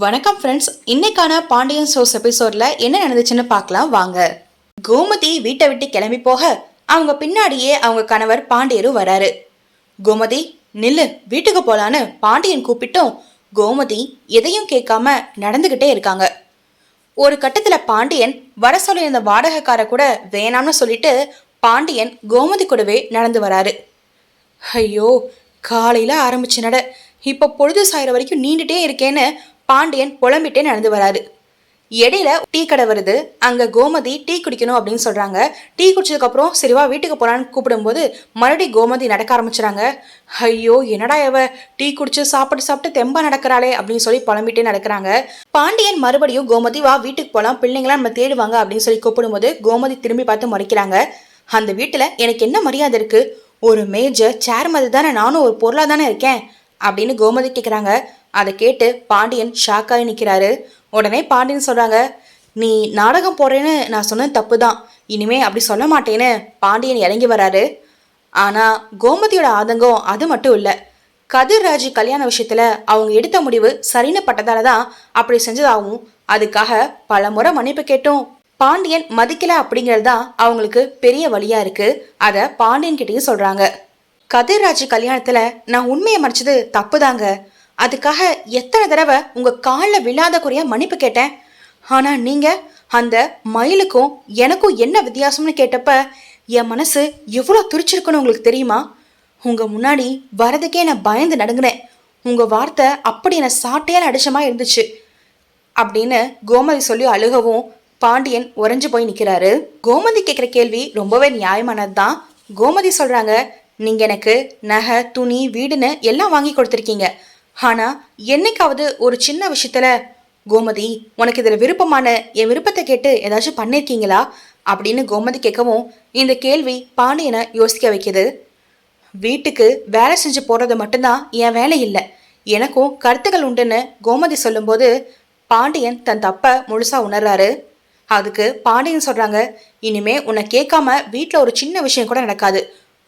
வணக்கம் ஃப்ரெண்ட்ஸ், இன்னைக்கான பாண்டியன் ஷோஸ் எபிசோட்ல என்ன நடந்துச்சுன்னு பார்க்கலாம் வாங்க. கோமதி வீட்டை விட்டு கிளம்பி போக அவங்க பின்னாடியே அவங்க கணவர் பாண்டியரும் வராரு. கோமதி நில்லு, வீட்டுக்கு போலான்னு பாண்டியன் கூப்பிட்டும் கோமதி எதையும் கேட்காம நடந்துகிட்டே இருக்காங்க. ஒரு கட்டத்துல பாண்டியன் வர சொல்லி இந்த வாடகைக்கார கூட வேணாம்னு சொல்லிட்டு பாண்டியன் கோமதி கூடவே நடந்து வராரு. ஐயோ, காலையில ஆரம்பிச்சு நட, இப்ப பொழுது சாயிற வரைக்கும் நீண்டுட்டே இருக்கேன்னு பாண்டியன் புலம்பிட்டே நடந்து வராரு. இடையில டீ கடை வருது. அங்க கோமதி டீ குடிக்கணும் அப்படின்னு சொல்றாங்க. டீ குடிச்சதுக்கு அப்புறம் சரிவா வீட்டுக்கு போலான்னு கூப்பிடும்போது மறுபடியும் கோமதி நடக்க ஆரம்பிச்சுறாங்க. ஐயோ, என்னடா இவ டீ குடிச்சு சாப்பிட்டு தெம்பா நடக்கிறாளே அப்படின்னு சொல்லி புலம்பிட்டே நடக்கிறாங்க. பாண்டியன் மறுபடியும் கோமதி வா வீட்டுக்கு போலாம், பிள்ளைங்களாம் நம்ம தேடுவாங்க அப்படின்னு சொல்லி கூப்பிடும்போது கோமதி திரும்பி பார்த்து முறைக்கிறாங்க. அந்த வீட்டுல எனக்கு என்ன மரியாதை இருக்கு? ஒரு மேஜர் சேர் மாதிரி தானே நானும் ஒரு பொருளா தானே இருக்கேன் அப்படின்னு கோமதி கேட்குறாங்க. அதை கேட்டு பாண்டியன் ஷாக்காகி நிற்கிறாரு. உடனே பாண்டியன் சொல்கிறாங்க, நீ நாடகம் போடுறேன்னு நான் சொன்னது தப்பு தான், இனிமே அப்படி சொல்ல மாட்டேன்னு பாண்டியன் இறங்கி வராரு. ஆனால் கோமதியோட ஆதங்கம் அது மட்டும் இல்லை. கதிர்ராஜ் கல்யாண விஷயத்தில் அவங்க எடுத்த முடிவு சரின்னு பட்டதால தான் அப்படி செஞ்சதாகவும் அதுக்காக பல முறை மன்னிப்பு கேட்டும் பாண்டியன் மதிக்கல அப்படிங்கிறது தான் அவங்களுக்கு பெரிய வழியா இருக்கு. அதை பாண்டியன் கிட்டேயும் சொல்கிறாங்க. கதிர்ராஜ் கல்யாணத்தில் நான் உண்மையை மறைச்சது தப்பு தாங்க. அதுக்காக எத்தனை தடவை உங்கள் காலில் விழாத குறைய மன்னிப்பு கேட்டேன். ஆனால் நீங்கள் அந்த மயிலுக்கும் எனக்கும் என்ன வித்தியாசம்னு கேட்டப்ப என் மனசு எவ்வளோ துடிச்சிருக்குன்னு உங்களுக்கு தெரியுமா? உங்கள் முன்னாடி வரதுக்கே நான் பயந்து நடுங்கினேன். உங்கள் வார்த்தை அப்படி என்னை சாட்டையால் அடிச்சமா இருந்துச்சு அப்படின்னு கோமதி சொல்லி அழுகவும் பாண்டியன் உறைஞ்சு போய் நிற்கிறாரு. கோமதி கேட்குற கேள்வி ரொம்பவே நியாயமானது தான். கோமதி சொல்கிறாங்க, நீங்கள் எனக்கு நகை, துணி, வீடுன்னு எல்லாம் வாங்கி கொடுத்துருக்கீங்க. ஆனால் என்னைக்காவது ஒரு சின்ன விஷயத்துல கோமதி உனக்கு இதில் விருப்பமான என் விருப்பத்தை கேட்டு ஏதாச்சும் பண்ணியிருக்கீங்களா அப்படின்னு கோமதி கேட்கவும் இந்த கேள்வி பாண்டியனை யோசிக்க வைக்குது. வீட்டுக்கு வேலை செஞ்சு போகிறது மட்டும்தான் என் வேலை இல்லை, எனக்கும் கருத்துக்கள் உண்டுன்னு கோமதி சொல்லும்போது பாண்டியன் தன் தப்பை முழுசாக உணர்றாரு. அதுக்கு பாண்டியன் சொல்கிறாங்க, இனிமே உன்னை கேட்காம வீட்டில் ஒரு சின்ன விஷயம் கூட நடக்காது,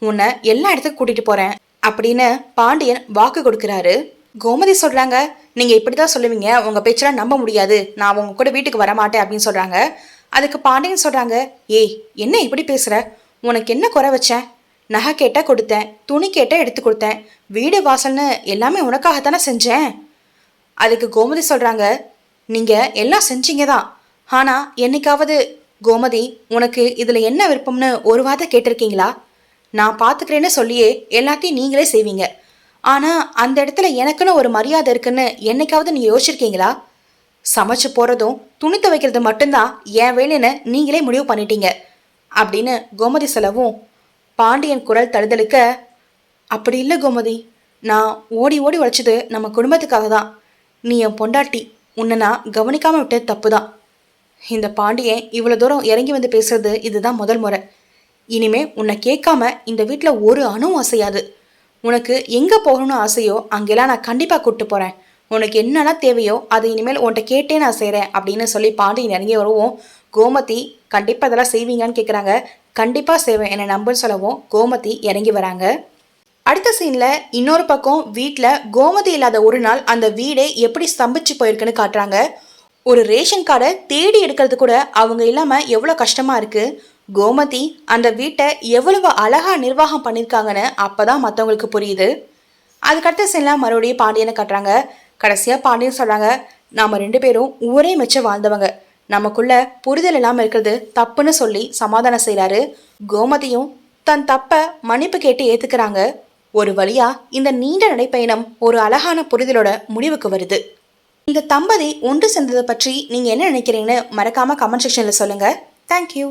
உன்னை எல்லா இடத்துக்கும் கூட்டிகிட்டு போகிறேன் அப்படின்னு பாண்டியன் வாக்கு கொடுக்குறாரு. கோமதி சொல்கிறாங்க, நீங்கள் இப்படி தான் சொல்லுவீங்க, உங்கள் பேச்செல்லாம் நம்ப முடியாது, நான் உங்க கூட வீட்டுக்கு வரமாட்டேன் அப்படின்னு சொல்கிறாங்க. அதுக்கு பாண்டியன் சொல்கிறாங்க, ஏய் என்ன இப்படி பேசுகிற? உனக்கு என்ன குறை வச்சேன்? நகை கேட்டால் கொடுத்தேன், துணி கேட்டால் எடுத்து கொடுத்தேன், வீடு வாசல்னு எல்லாமே உனக்காகத்தானே செஞ்சேன். அதுக்கு கோமதி சொல்கிறாங்க, நீங்கள் எல்லாம் செஞ்சீங்க தான், ஆனால் என்னைக்காவது கோமதி உனக்கு இதில் என்ன விருப்பம்னு ஒரு வார்த்தை கேட்டிருக்கீங்களா? நான் பார்த்துக்கிறேன்னு சொல்லியே எல்லாத்தையும் நீங்களே செய்வீங்க. ஆனால் அந்த இடத்துல எனக்குன்னு ஒரு மரியாதை இருக்குன்னு என்னைக்காவது நீங்கள் யோசிச்சிருக்கீங்களா? சமைச்சு போகிறதும் துணி துவைக்கிறது மட்டும்தான் என் வேலைன்னு நீங்களே முடிவு பண்ணிட்டீங்க அப்படின்னு கோமதி சொல்லவும் பாண்டியன் குரல் தழுதலுக்க, அப்படி இல்லை கோமதி, நான் ஓடி ஓடி உழைச்சது நம்ம குடும்பத்துக்காக தான். நீ என் பொண்டாட்டி, உன்னை நான் கவனிக்காமல் விட்டது தப்பு தான். இந்த பாண்டியன் இவ்வளோ தூரம் இறங்கி வந்து பேசுறது இதுதான் முதல் முறை. இனிமே உன்னை கேட்காம இந்த வீட்டில் ஒரு அணுவும் அசையாது. உனக்கு எங்கே போகணும்னு ஆசையோ அங்கெல்லாம் நான் கண்டிப்பாக கூப்பிட்டு போகிறேன். உனக்கு என்னெல்லாம் தேவையோ அதை இனிமேல் உன்கிட்ட கேட்டே நான் செய்கிறேன் அப்படின்னு சொல்லி பாண்டியன் இறங்கி வருவோம். கோமதி கண்டிப்பாக இதெல்லாம் செய்வீங்கன்னு கேட்குறாங்க. கண்டிப்பாக செய்வேன் என்னை நம்புன்னு சொல்லவும் கோமதி இறங்கி வராங்க. அடுத்த சீனில் இன்னொரு பக்கம் வீட்டில் கோமதி இல்லாத ஒரு நாள் அந்த வீடே எப்படி ஸ்தம்பிச்சு போயிருக்குன்னு காட்டுறாங்க. ஒரு ரேஷன் கார்டை தேடி எடுக்கிறது கூட அவங்க இல்லாமல் எவ்வளோ கஷ்டமாக இருக்குது. கோமதி அந்த வீட்டை எவ்வளவு அழகா நிர்வாகம் பண்ணியிருக்காங்கன்னு அப்போதான் மற்றவங்களுக்கு புரியுது. அதுக்கடுத்த சீன்லாம் மறுபடியும் பாண்டியனை காட்டுறாங்க. கடைசியாக பாண்டியன் சொல்கிறாங்க, நாம் 2 பேரும் ஊரே மெச்ச வாழ்ந்தவங்க, நமக்குள்ள புரிதல் இல்லாமல் இருக்கிறது தப்புன்னு சொல்லி சமாதானம் செய்கிறாரு. கோமதியும் தன் தப்பை மன்னிப்பு கேட்டு ஏற்றுக்கிறாங்க. ஒரு வழியா இந்த நீண்ட நடைப்பயணம் ஒரு அழகான புரிதலோட முடிவுக்கு வருது. இந்த தம்பதி ஒன்று சேர்ந்ததை பற்றி நீங்கள் என்ன நினைக்கிறீங்கன்னு மறக்காமல் கமெண்ட் செக்ஷனில் சொல்லுங்கள். தேங்க்யூ.